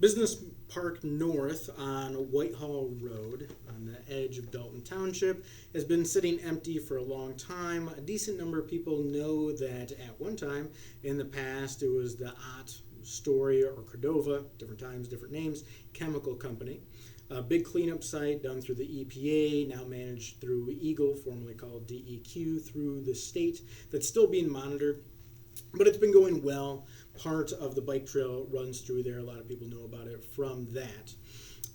Business Park North on Whitehall Road on the edge of Dalton Township has been sitting empty for a long time. A decent number of people know that at one time in the past it was the Ott, Story, or Cordova, different times, different names, chemical company. A big cleanup site done through the EPA, now managed through Eagle, formerly called DEQ, through the state, that's still being monitored. But it's been going well. Part of the bike trail runs through there. A lot of people know about it from that.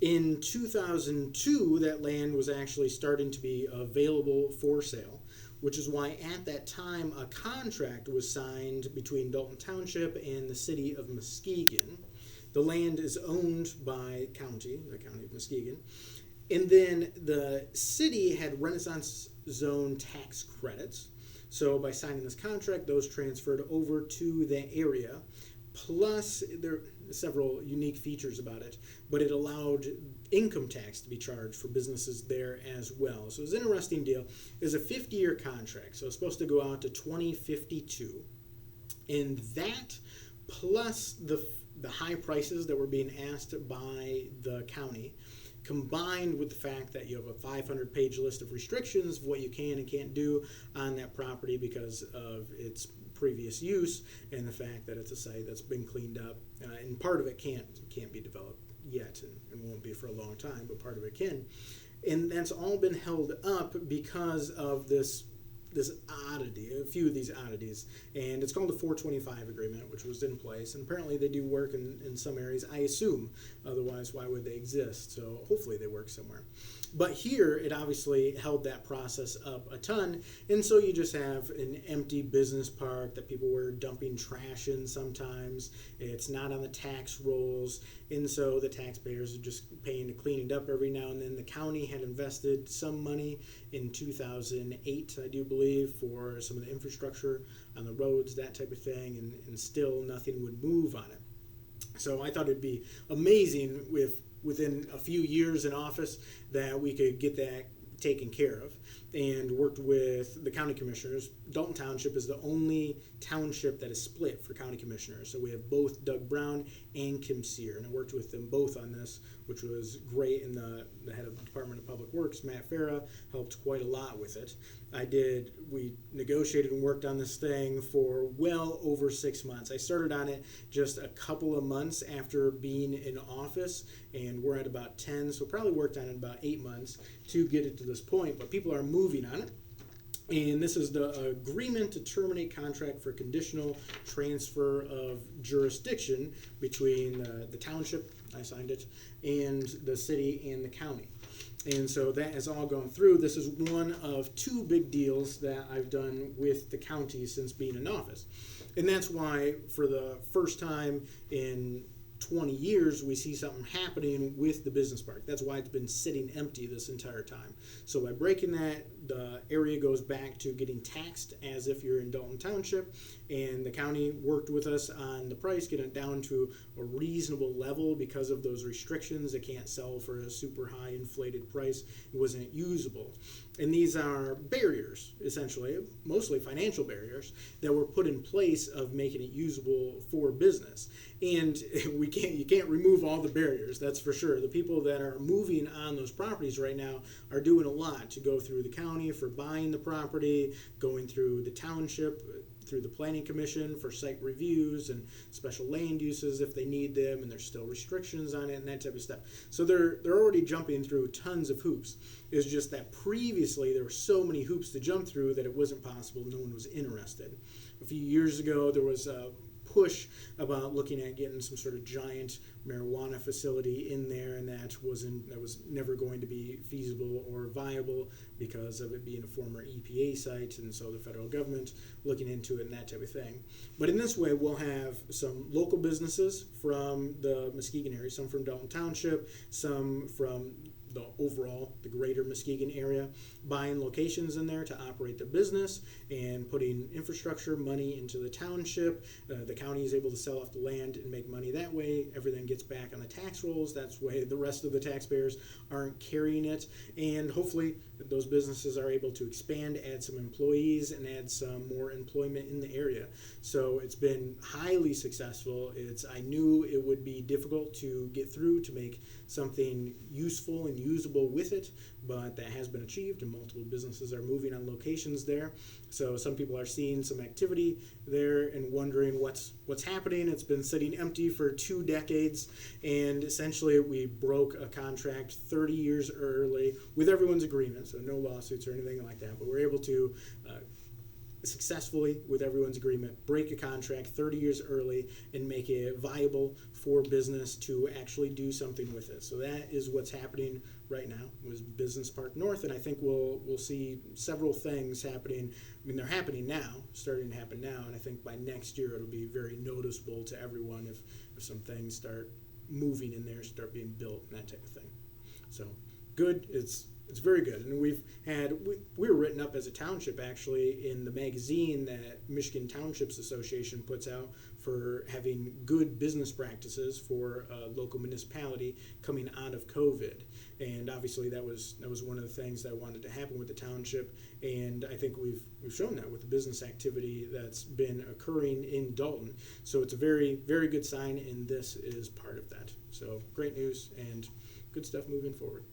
In 2002, that land was actually starting to be available for sale, which is why at that time a contract was signed between Dalton Township and the city of Muskegon. The land is owned by the county of Muskegon. And then the city had Renaissance Zone tax credits. So by signing this contract, those transferred over to the area. Plus, there are several unique features about it, but it allowed income tax to be charged for businesses there as well. So it was an interesting deal. It was a 50-year contract, so it's supposed to go out to 2052. And that, plus the high prices that were being asked by the county, combined with the fact that you have a 500-page list of restrictions of what you can and can't do on that property because of its previous use and the fact that it's a site that's been cleaned up, and part of it can't be developed yet and won't be for a long time, but part of it can. And that's all been held up because of this oddity, a few of these oddities, and it's called the 425 agreement, which was in place, and apparently they do work in some areas, I assume, otherwise why would they exist? So hopefully they work somewhere. But here, it obviously held that process up a ton, and so you just have an empty business park that people were dumping trash in sometimes. It's not on the tax rolls, and so the taxpayers are just paying to clean it up every now and then. The county had invested some money in 2008, I do believe, for some of the infrastructure on the roads, that type of thing, and still nothing would move on it. So I thought it'd be amazing if within a few years in office that we could get that taken care of, and worked with the county commissioners. Dalton Township is the only township that is split for county commissioners. So we have both Doug Brown and Kim Sear, and I worked with them both on this, which was great. And the head of the Department of Public Works, Matt Farah, helped quite a lot with it. We negotiated and worked on this thing for well over 6 months. I started on it just a couple of months after being in office, and we're at about 10, so probably worked on it about 8 months to get it to this point, but people are moving on it. And this is the agreement to terminate contract for conditional transfer of jurisdiction between the township, I signed it, and the city and the county. And so that has all gone through. This is one of two big deals that I've done with the county since being in office. And that's why for the first time in 20 years, we see something happening with the business park. That's why it's been sitting empty this entire time. So by breaking that, the area goes back to getting taxed as if you're in Dalton Township, and the county worked with us on the price, getting it down to a reasonable level because of those restrictions. It can't sell for a super high inflated price. It wasn't usable. And these are barriers, essentially, mostly financial barriers, that were put in place of making it usable for business. And you can't remove all the barriers, that's for sure. The people that are moving on those properties right now are doing a lot to go through the county for buying the property, going through the township, through the planning commission for site reviews and special land uses if they need them, and there's still restrictions on it and that type of stuff. So they're already jumping through tons of hoops. It's just that previously there were so many hoops to jump through that it wasn't possible. No one was interested. A few years ago, there was a push about looking at getting some sort of giant marijuana facility in there, and that was never going to be feasible or viable because of it being a former EPA site, and so the federal government looking into it and that type of thing. But in this way, we'll have some local businesses from the Muskegon area, some from Dalton Township, some from the greater Muskegon area, buying locations in there to operate the business and putting infrastructure money into the township. The county is able to sell off the land and make money that way. Everything gets back on the tax rolls. That's the way the rest of the taxpayers aren't carrying it. And hopefully those businesses are able to expand, add some employees, and add some more employment in the area. So it's been highly successful. I knew it would be difficult to get through to make something useful and usable with it, but that has been achieved, and multiple businesses are moving on locations there. So some people are seeing some activity there and wondering what's happening. It's been sitting empty for 2 decades, and essentially we broke a contract 30 years early with everyone's agreement, so no lawsuits or anything like that. But we're able to successfully, with everyone's agreement, break a contract 30 years early and make it viable for business to actually do something with it. So that is what's happening right now with Business Park North, and I think we'll see several things happening. I mean, they're happening now, starting to happen now, and I think by next year it'll be very noticeable to everyone if some things start moving in there, start being built, and that type of thing. So good. It's very good, and we were written up as a township actually in the magazine that Michigan Townships Association puts out for having good business practices for a local municipality coming out of COVID. And obviously that was one of the things that wanted to happen with the township, and I think we've shown that with the business activity that's been occurring in Dalton. So it's a very, very good sign, and this is part of that. So great news and good stuff moving forward.